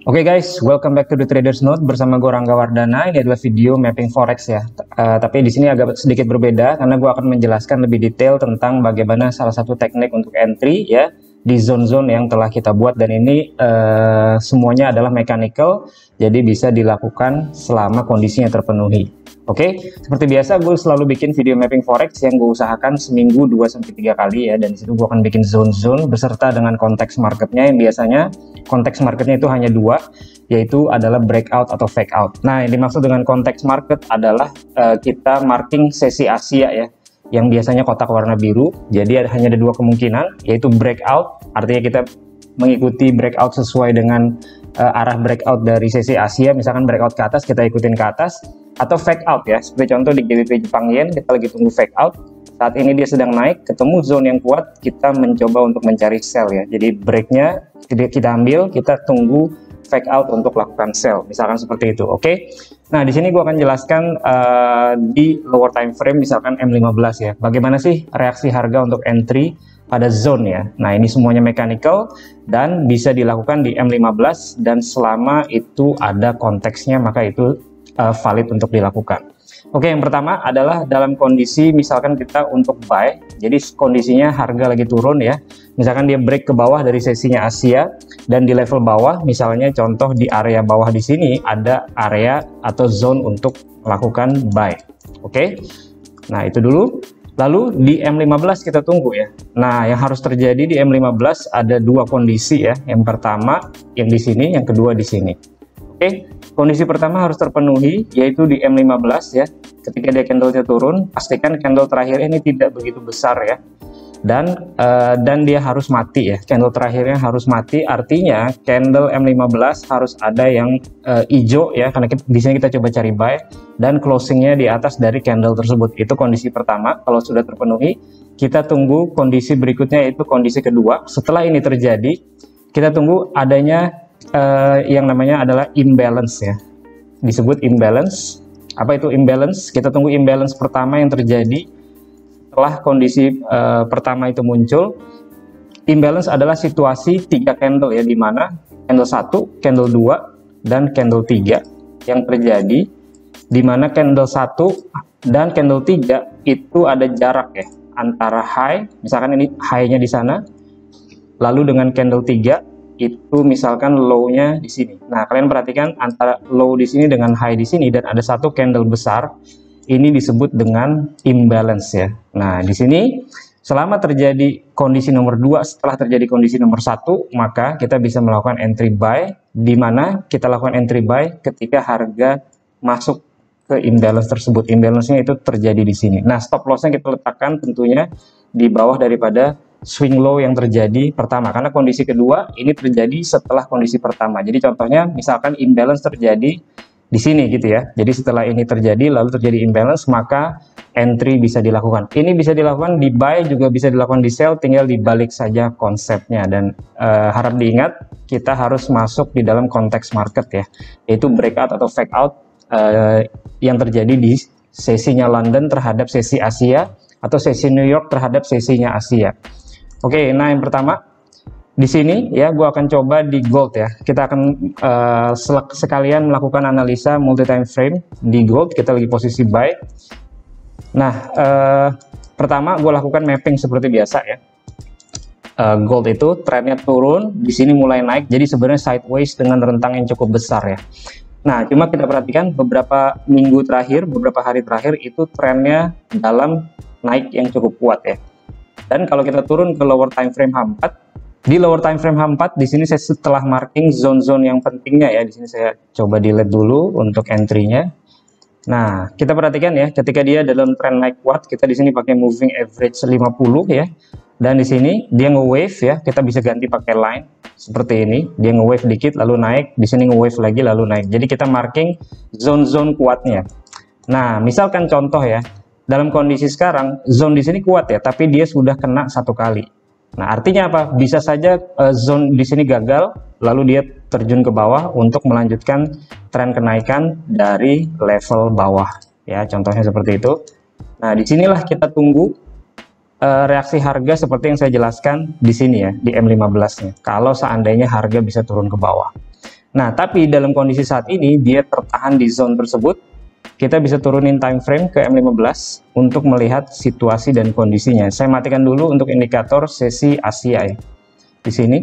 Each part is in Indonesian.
Oke guys, welcome back to the Traders Note bersama gue Rangga Wardana. Ini adalah video mapping forex ya. Tapi di sini agak sedikit berbeda karena gue akan menjelaskan lebih detail tentang bagaimana salah satu teknik untuk entry ya di zone-zone yang telah kita buat, dan ini semuanya adalah mechanical, jadi bisa dilakukan selama kondisinya terpenuhi. Oke, seperti biasa gue selalu bikin video mapping forex yang gue usahakan seminggu 2-3 kali ya, dan di situ gue akan bikin zone-zone beserta dengan konteks marketnya yang biasanya konteks marketnya itu hanya dua, yaitu adalah breakout atau fake out. Nah, yang dimaksud dengan konteks market adalah kita marking sesi Asia ya, yang biasanya kotak warna biru. Jadi hanya ada dua kemungkinan, yaitu breakout, artinya kita mengikuti breakout sesuai dengan arah breakout dari sesi Asia, misalkan breakout ke atas kita ikutin ke atas, atau fake out ya, seperti contoh di GBP Jepang Yen kita lagi tunggu fake out, saat ini dia sedang naik, ketemu zone yang kuat, kita mencoba untuk mencari sell ya. Jadi breaknya kita ambil, kita tunggu fake out untuk lakukan sell, misalkan seperti itu. Oke. Nah, di sini gua akan jelaskan di lower time frame misalkan M15 ya, bagaimana sih reaksi harga untuk entry pada zone ya. Nah, ini semuanya mechanical dan bisa dilakukan di M15, dan selama itu ada konteksnya maka itu valid untuk dilakukan. Oke, yang pertama adalah dalam kondisi misalkan kita untuk buy, jadi kondisinya harga lagi turun ya, misalkan dia break ke bawah dari sesinya Asia dan di level bawah, misalnya contoh di area bawah di sini ada area atau zone untuk melakukan buy. Oke, nah itu dulu. Lalu di M15 kita tunggu ya. Nah, yang harus terjadi di M15 ada dua kondisi ya. Yang pertama yang di sini, yang kedua di sini. Oke, kondisi pertama harus terpenuhi, yaitu di M15 ya. Ketika dia candlenya turun, pastikan candle terakhir ini tidak begitu besar ya. Dan dia harus mati ya. Candle terakhirnya harus mati, artinya candle M15 harus ada yang hijau ya, karena di sini kita coba cari buy, dan closingnya di atas dari candle tersebut. Itu kondisi pertama. Kalau sudah terpenuhi, kita tunggu kondisi berikutnya, yaitu kondisi kedua. Setelah ini terjadi, kita tunggu adanya yang namanya adalah imbalance ya, disebut imbalance. Apa itu imbalance? Kita tunggu imbalance pertama yang terjadi setelah kondisi pertama itu muncul. Imbalance adalah situasi 3 candle ya, di mana candle 1, candle 2, dan candle 3 yang terjadi, di mana candle 1 dan candle 3 itu ada jarak ya antara high, misalkan ini high-nya di sana, lalu dengan candle 3 itu misalkan low-nya di sini. Nah, kalian perhatikan antara low di sini dengan high di sini, dan ada satu candle besar. Ini disebut dengan imbalance ya. Nah, di sini selama terjadi kondisi nomor 2 setelah terjadi kondisi nomor 1, maka kita bisa melakukan entry buy, di mana kita lakukan entry buy ketika harga masuk ke imbalance tersebut. Imbalance-nya itu terjadi di sini. Nah, stop loss-nya kita letakkan tentunya di bawah daripada swing low yang terjadi pertama, karena kondisi kedua ini terjadi setelah kondisi pertama. Jadi contohnya misalkan imbalance terjadi di sini gitu ya. Jadi setelah ini terjadi lalu terjadi imbalance, maka entry bisa dilakukan. Ini bisa dilakukan di buy, juga bisa dilakukan di sell, tinggal dibalik saja konsepnya. Dan harap diingat, kita harus masuk di dalam konteks market ya, yaitu breakout atau fake out yang terjadi di sesinya London terhadap sesi Asia, atau sesi New York terhadap sesinya Asia. Oke, nah yang pertama di sini ya, gue akan coba di gold ya. Kita akan sekalian melakukan analisa multi time frame di gold. Kita lagi posisi buy. Nah, pertama gue lakukan mapping seperti biasa ya. Gold itu trennya turun, di sini mulai naik. Jadi sebenarnya sideways dengan rentang yang cukup besar ya. Nah, cuma kita perhatikan beberapa minggu terakhir, beberapa hari terakhir itu trennya dalam naik yang cukup kuat ya. Dan kalau kita turun ke lower time frame H4, di lower time frame H4 di sini saya setelah marking zone-zone yang pentingnya ya, di sini saya coba delete dulu untuk entry-nya. Nah, kita perhatikan ya, ketika dia dalam tren naik kuat, kita di sini pakai moving average 50 ya. Dan di sini dia nge-wave ya, kita bisa ganti pakai line seperti ini. Dia nge-wave dikit lalu naik, di sini nge-wave lagi lalu naik. Jadi kita marking zone-zone kuatnya. Nah, misalkan contoh ya, dalam kondisi sekarang zone di sini kuat ya, tapi dia sudah kena satu kali. Nah, artinya apa? Bisa saja zone di sini gagal, lalu dia terjun ke bawah untuk melanjutkan tren kenaikan dari level bawah. Ya, contohnya seperti itu. Nah, disinilah kita tunggu reaksi harga seperti yang saya jelaskan di sini ya, di M15-nya. Kalau seandainya harga bisa turun ke bawah. Nah, tapi dalam kondisi saat ini dia tertahan di zone tersebut. Kita bisa turunin time frame ke M15 untuk melihat situasi dan kondisinya. Saya matikan dulu untuk indikator sesi Asia ya. Di sini.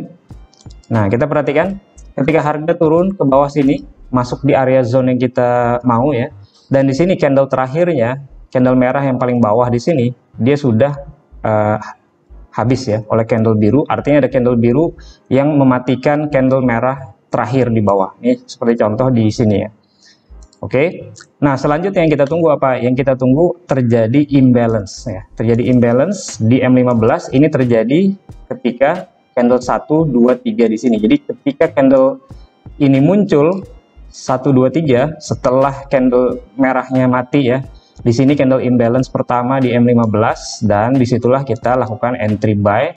Nah, kita perhatikan ketika harga turun ke bawah sini, masuk di area zone yang kita mau ya. Dan di sini candle terakhirnya, candle merah yang paling bawah di sini, dia sudah habis ya oleh candle biru. Artinya ada candle biru yang mematikan candle merah terakhir di bawah. Ini seperti contoh di sini ya. Oke. Nah, selanjutnya yang kita tunggu apa? Yang kita tunggu terjadi imbalance ya. Terjadi imbalance di M15 ini terjadi ketika candle 1 2 3 di sini. Jadi ketika candle ini muncul 1 2 3 setelah candle merahnya mati ya. Di sini candle imbalance pertama di M15 dan disitulah kita lakukan entry buy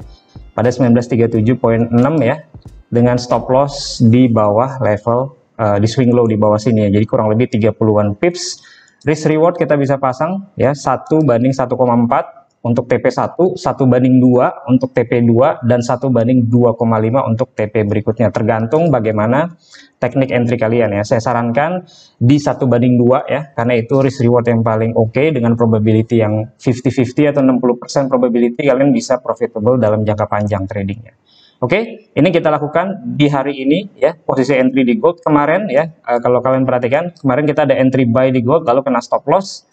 pada 1937.6 ya dengan stop loss di bawah level di swing low di bawah sini ya. Jadi kurang lebih 30-an pips. Risk reward kita bisa pasang ya 1/1,4 untuk TP1, 1/2 untuk TP2 dan 1/2,5 untuk TP berikutnya. Tergantung bagaimana teknik entry kalian ya. Saya sarankan di 1/2 ya karena itu risk reward yang paling oke dengan probability yang 50-50 atau 60% probability kalian bisa profitable dalam jangka panjang tradingnya. Oke, ini kita lakukan di hari ini ya, posisi entry di gold kemarin ya, kalau kalian perhatikan, kemarin kita ada entry buy di gold, lalu kena stop loss.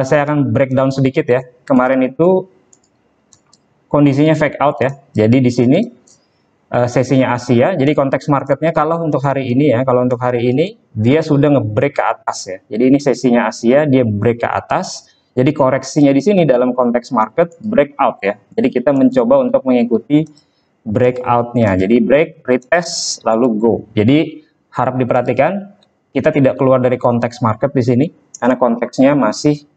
Saya akan breakdown sedikit ya, kemarin itu kondisinya fake out ya, jadi di sini sesinya Asia, jadi konteks marketnya kalau untuk hari ini ya, kalau untuk hari ini, dia sudah nge-break ke atas ya, jadi ini sesinya Asia, dia break ke atas, jadi koreksinya di sini dalam konteks market, breakout ya, jadi kita mencoba untuk mengikuti breakoutnya, jadi break, retest, lalu go. Jadi harap diperhatikan kita tidak keluar dari konteks market di sini karena konteksnya masih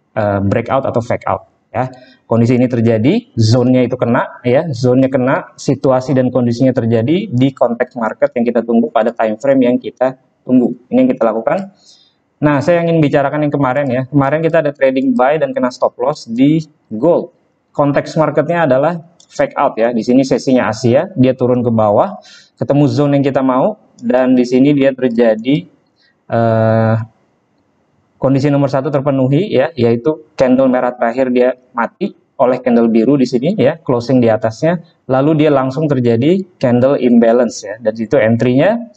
breakout atau fake out ya. Kondisi ini terjadi, zone-nya itu kena ya, zone-nya kena, situasi dan kondisinya terjadi di konteks market yang kita tunggu pada time frame yang kita tunggu. Ini yang kita lakukan. Nah, saya ingin bicarakan yang kemarin ya. Kemarin kita ada trading buy dan kena stop loss di gold. Konteks marketnya adalah fake out ya. Di sini sesinya Asia, dia turun ke bawah, ketemu zone yang kita mau, dan di sini dia terjadi kondisi nomor 1 terpenuhi ya, yaitu candle merah terakhir dia mati oleh candle biru di sini ya, closing di atasnya, lalu dia langsung terjadi candle imbalance ya, dan itu entry-nya,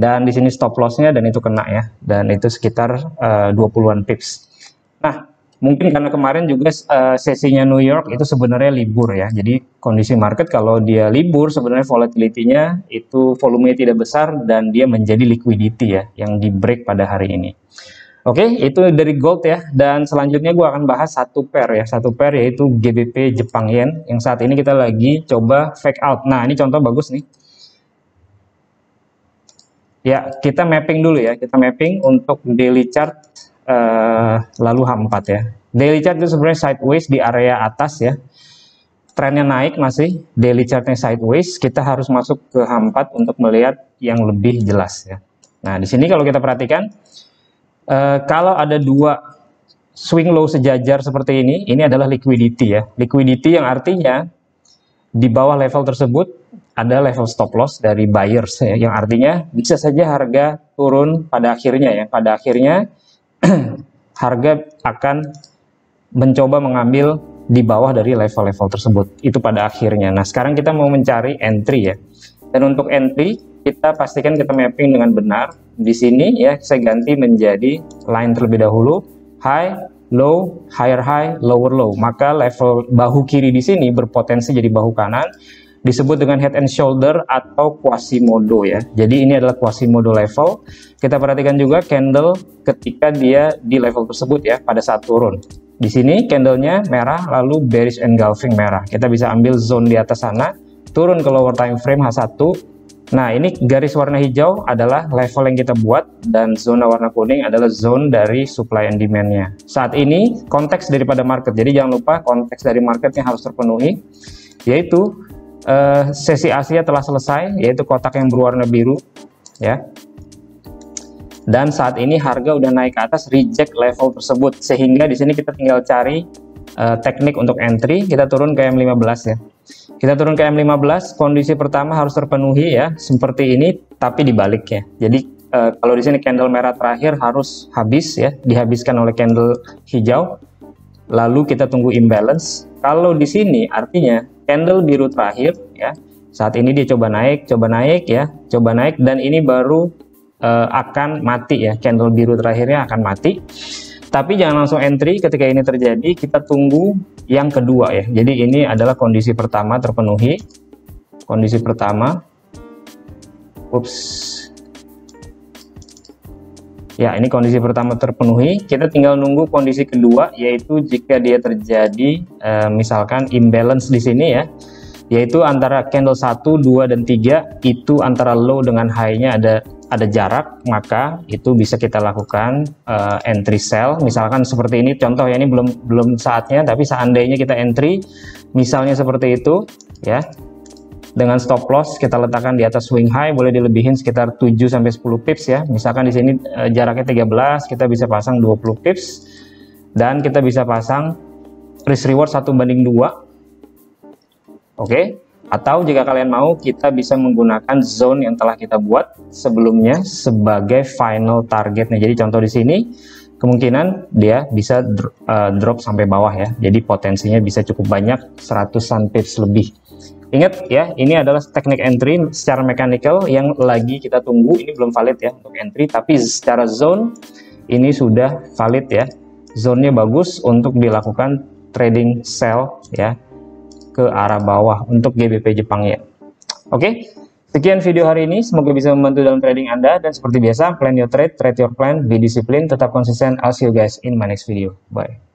dan di sini stop loss-nya dan itu kena ya, dan itu sekitar 20-an pips. Nah, mungkin karena kemarin juga sesinya New York itu sebenarnya libur ya. Jadi kondisi market kalau dia libur sebenarnya volatility-nya itu volumenya tidak besar dan dia menjadi liquidity ya yang di break pada hari ini. Oke, itu dari gold ya. Dan selanjutnya gue akan bahas satu pair ya. Satu pair yaitu GBP Jepang Yen yang saat ini kita lagi coba fake out. Nah, ini contoh bagus nih. Ya, kita mapping dulu ya. Kita mapping untuk daily chart lalu H4 ya. Daily chart itu sebenarnya sideways di area atas ya. Trennya naik masih, daily chartnya sideways, kita harus masuk ke H4 untuk melihat yang lebih jelas ya. Nah, di sini kalau kita perhatikan, kalau ada dua swing low sejajar seperti ini adalah liquidity ya. Liquidity yang artinya di bawah level tersebut ada level stop loss dari buyers ya, yang artinya bisa saja harga turun pada akhirnya ya. Pada akhirnya harga akan mencoba mengambil di bawah dari level-level tersebut. Itu pada akhirnya. Nah, sekarang kita mau mencari entry ya. Dan untuk entry, kita pastikan kita mapping dengan benar. Di sini ya, saya ganti menjadi line terlebih dahulu. High, low, higher high, lower low. Maka level bahu kiri di sini berpotensi jadi bahu kanan. Disebut dengan head and shoulder atau Quasimodo ya. Jadi ini adalah Quasimodo level. Kita perhatikan juga candle ketika dia di level tersebut ya pada saat turun. Di sini candlenya merah lalu bearish engulfing merah. Kita bisa ambil zone di atas sana, turun ke lower time frame H1. Nah, ini garis warna hijau adalah level yang kita buat dan zona warna kuning adalah zone dari supply and demand-nya. Saat ini konteks daripada market. Jadi jangan lupa konteks dari marketnya harus terpenuhi, yaitu sesi Asia telah selesai, yaitu kotak yang berwarna biru ya. Dan saat ini harga udah naik ke atas, reject level tersebut, sehingga di sini kita tinggal cari teknik untuk entry. Kita turun ke M15 ya. Kita turun ke M15, kondisi pertama harus terpenuhi ya, seperti ini, tapi dibalik ya. Jadi kalau di sini candle merah terakhir harus habis ya, dihabiskan oleh candle hijau. Lalu kita tunggu imbalance. Kalau di sini artinya candle biru terakhir ya. Saat ini dia coba naik ya, coba naik, dan ini baru akan mati ya. Candle biru terakhirnya akan mati. Tapi jangan langsung entry ketika ini terjadi, kita tunggu yang kedua ya. Jadi ini adalah kondisi pertama terpenuhi. Kondisi pertama. Ups. Ya, ini kondisi pertama terpenuhi. Kita tinggal nunggu kondisi kedua, yaitu jika dia terjadi misalkan imbalance di sini ya. Yaitu antara candle 1, 2, dan 3 itu antara low dengan high-nya ada jarak, maka itu bisa kita lakukan entry sell. Misalkan seperti ini contoh ya, ini belum saatnya, tapi seandainya kita entry misalnya seperti itu ya, dengan stop loss kita letakkan di atas swing high, boleh dilebihin sekitar 7 sampai 10 pips ya. Misalkan di sini jaraknya 13, kita bisa pasang 20 pips, dan kita bisa pasang risk reward 1:2. Oke. Atau jika kalian mau, kita bisa menggunakan zone yang telah kita buat sebelumnya sebagai final targetnya. Jadi contoh di sini kemungkinan dia bisa drop sampai bawah ya. Jadi potensinya bisa cukup banyak, 100-an pips lebih. Ingat ya, ini adalah teknik entry secara mechanical yang lagi kita tunggu. Ini belum valid ya untuk entry, tapi secara zone ini sudah valid ya. Zone-nya bagus untuk dilakukan trading sell ya, ke arah bawah untuk GBP Jepang ya. Oke, sekian video hari ini. Semoga bisa membantu dalam trading Anda. Dan seperti biasa, plan your trade, trade your plan, be disciplined, tetap konsisten. I'll see you guys in my next video. Bye.